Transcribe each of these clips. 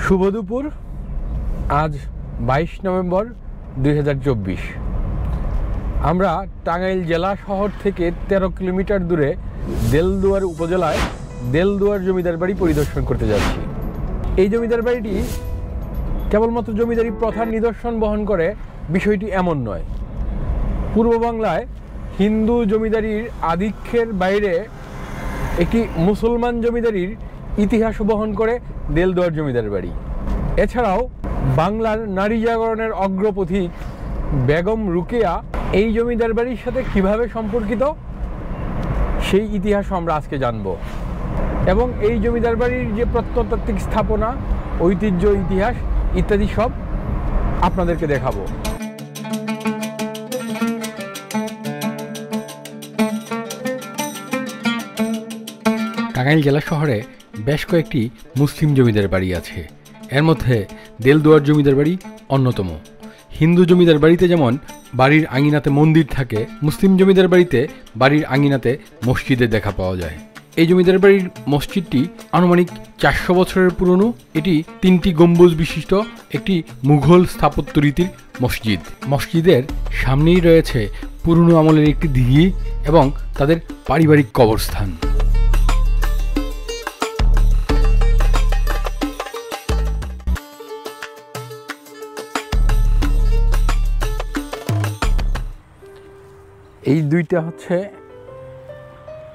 শুভ দুপুর। আজ 22 নভেম্বর 2024। আমরা টাঙ্গাইল জেলা শহর থেকে 13 কিলোমিটার দূরে দেলদুয়ার উপজেলায় দেলদুয়ার জমিদার বাড়ি পরিদর্শন করতে যাচ্ছি। এই জমিদার বাড়িটি কেবলমাত্র জমিদারি প্রথার নিদর্শন বহন করে বিষয়টি এমন নয়। পূর্ব বাংলায় হিন্দু জমিদারির আধিক্যের বাইরে একটি মুসলমান জমিদারির ইতিহাস বহন করে দেলদুয়ার জমিদার বাড়ি। এছাড়াও বাংলার নারী জাগরণের অগ্রপথিক বেগম রুকেয়া এই জমিদার বাড়ির সাথে কিভাবে সম্পর্কিত সেই ইতিহাস আমরা আজকে জানব এবং এই জমিদার বাড়ির যে প্রত্নতাত্ত্বিক স্থাপনা, ঐতিহ্য, ইতিহাস ইত্যাদি সব আপনাদেরকে দেখাবো। টাঙ্গাইল জেলা শহরে বেশ কয়েকটি মুসলিম জমিদার বাড়ি আছে। এর মধ্যে দেলদুয়ার জমিদার বাড়ি অন্যতম। হিন্দু জমিদার বাড়িতে যেমন বাড়ির আঙিনাতে মন্দির থাকে, মুসলিম জমিদার বাড়িতে বাড়ির আঙিনাতে মসজিদের দেখা পাওয়া যায়। এই জমিদার বাড়ির মসজিদটি আনুমানিক 400 বছরের পুরনো। এটি 3টি গম্বুজ বিশিষ্ট একটি মুঘল স্থাপত্য রীতির মসজিদ। মসজিদের সামনেই রয়েছে পুরনো আমলের একটি দিঘি এবং তাদের পারিবারিক কবরস্থান। এই দুইটা হচ্ছে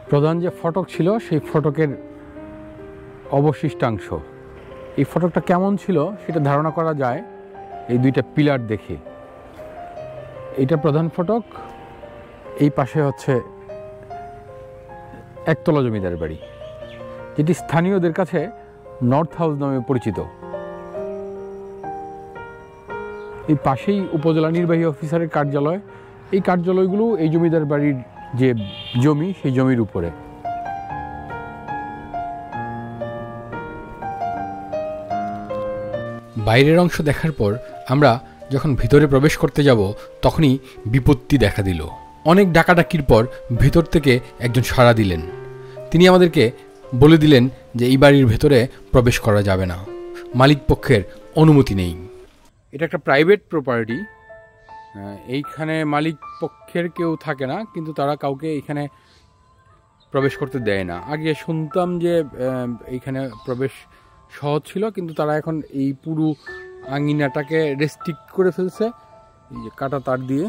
প্রধান যে ফটক ছিল সেই ফটকের অবশিষ্টাংশ। এই ফটকটা কেমন ছিল সেটা ধারণা করা যায় এই দুইটা পিলার দেখে। এইটা প্রধান ফটক, এই পাশে হচ্ছে একতলা জমিদার বাড়ি, যেটি স্থানীয়দের কাছে নর্থ হাউস নামে পরিচিত। এই পাশেই উপজেলা নির্বাহী অফিসারের কার্যালয়। এই কার্যালয়গুলো এই জমিদার বাড়ির যে জমি সেই জমির উপরে। বাইরের অংশ দেখার পর আমরা যখন ভিতরে প্রবেশ করতে যাব তখনই বিপত্তি দেখা দিল। অনেক ডাকাডাকির পর ভিতর থেকে একজন সাড়া দিলেন। তিনি আমাদেরকে বলে দিলেন যে এই বাড়ির ভেতরে প্রবেশ করা যাবে না, মালিক পক্ষের অনুমতি নেই। এটা একটা প্রাইভেট প্রপার্টি। এইখানে মালিক পক্ষের কেউ থাকে না, কিন্তু তারা কাউকে এখানে প্রবেশ করতে দেয় না। আগে শুনতাম যে এইখানে প্রবেশ সহজ ছিল, কিন্তু তারা এখন এই পুরো আঙিনাটাকে রেস্ট্রিক্ট করে ফেলছে এই যে কাটা তার দিয়ে।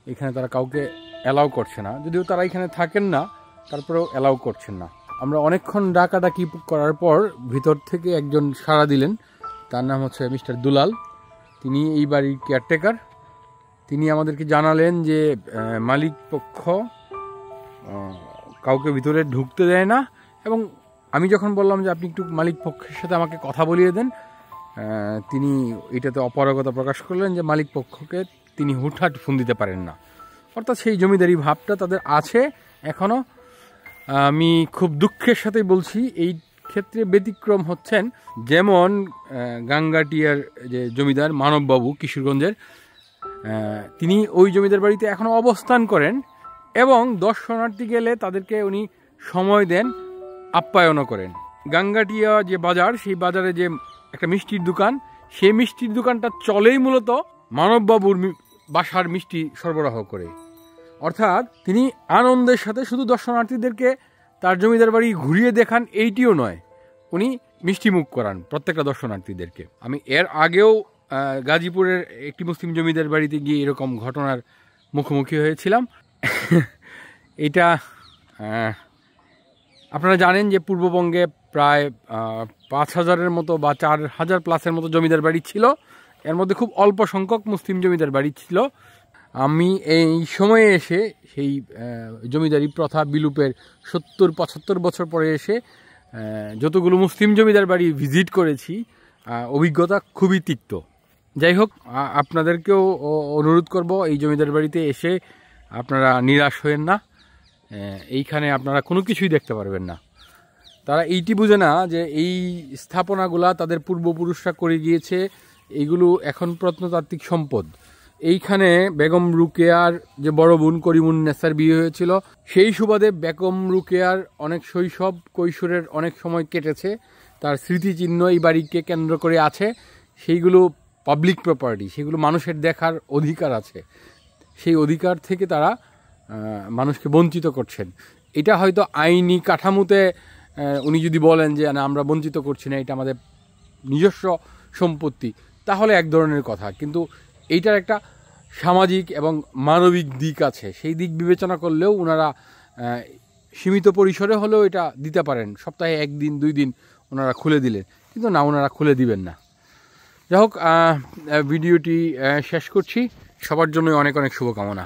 এখানে তারা কাউকে অ্যালাউ করছে না, যদিও তারা এখানে থাকেন না, তারপরেও অ্যালাউ করছেন না। আমরা অনেকক্ষণ ডাকাডাকি করার পর ভিতর থেকে একজন সাড়া দিলেন। তার নাম হচ্ছে মিস্টার দুলাল। তিনি এই বাড়ির কেয়ারটেকার। তিনি আমাদেরকে জানালেন যে মালিক পক্ষ কাউকে ভিতরে ঢুকতে দেয় না। এবং আমি যখন বললাম যে আপনি একটু মালিক পক্ষের সাথে আমাকে কথা বলিয়ে দেন, তিনি এটাতে অপারগতা প্রকাশ করলেন যে মালিক পক্ষকে তিনি হুটহাট ফোন দিতে পারেন না। অর্থাৎ সেই জমিদারি ভাবটা তাদের আছে এখনও। আমি খুব দুঃখের সাথে বলছি, এই ক্ষেত্রে ব্যতিক্রম হচ্ছেন যেমন গাঙ্গাটিয়ার যে জমিদার মানববাবু কিশোরগঞ্জের, তিনি ওই জমিদার বাড়িতে এখনও অবস্থান করেন এবং দর্শনার্থী গেলে তাদেরকে উনি সময় দেন, আপ্যায়নও করেন। গাঙ্গাটিয়া যে বাজার, সেই বাজারে যে একটা মিষ্টির দোকান, সেই মিষ্টির দোকানটা চলেই মূলত মানববাবুর বাসার মিষ্টি সরবরাহ করে। অর্থাৎ তিনি আনন্দের সাথে শুধু দর্শনার্থীদেরকে তার জমিদার বাড়ি ঘুরিয়ে দেখান এইটিও নয়, উনি মিষ্টি মুখ করান প্রত্যেকটা দর্শনার্থীদেরকে। আমি এর আগেও গাজীপুরের একটি মুসলিম জমিদার বাড়িতে গিয়ে এরকম ঘটনার মুখোমুখি হয়েছিলাম। এটা আপনারা জানেন যে পূর্ববঙ্গে প্রায় 5000-এর মতো বা 4000+ মতো জমিদার বাড়ি ছিল। এর মধ্যে খুব অল্প সংখ্যক মুসলিম জমিদার বাড়ি ছিল। আমি এই সময়ে এসে সেই জমিদারি প্রথা বিলুপের 70-75 বছর পরে এসে যতগুলো মুসলিম জমিদার বাড়ি ভিজিট করেছি, অভিজ্ঞতা খুবই তিক্ত। যাই হোক, আপনাদেরকেও অনুরোধ করব এই জমিদার বাড়িতে এসে আপনারা নিরাশ হয়েন না। এইখানে আপনারা কোনো কিছুই দেখতে পারবেন না। তারা এইটি বুঝে না যে এই স্থাপনাগুলা তাদের পূর্বপুরুষরা করে গিয়েছে, এইগুলো এখন প্রত্নতাত্ত্বিক সম্পদ। এইখানে বেগম রুকেয়ার যে বড় বোন করিমুন্নেসার বিয়ে হয়েছিল, সেই সুবাদে বেগম রুকেয়ার অনেক শৈশব কৈশোরের অনেক সময় কেটেছে। তার স্মৃতিচিহ্ন এই বাড়িকে কেন্দ্র করে আছে, সেইগুলো পাবলিক প্রপার্টি, সেগুলো মানুষের দেখার অধিকার আছে। সেই অধিকার থেকে তারা মানুষকে বঞ্চিত করছেন। এটা হয়তো আইনি কাঠামোতে উনি যদি বলেন যে না আমরা বঞ্চিত করছি না, এটা আমাদের নিজস্ব সম্পত্তি, তাহলে এক ধরনের কথা, কিন্তু এইটার একটা সামাজিক এবং মানবিক দিক আছে। সেই দিক বিবেচনা করলেও ওনারা সীমিত পরিসরে হলেও এটা দিতে পারেন, সপ্তাহে 1 দিন 2 দিন ওনারা খুলে দিলেন, কিন্তু না, ওনারা খুলে দিবেন না। যাই হোক, ভিডিওটি শেষ করছি। সবার জন্য অনেক অনেক শুভকামনা।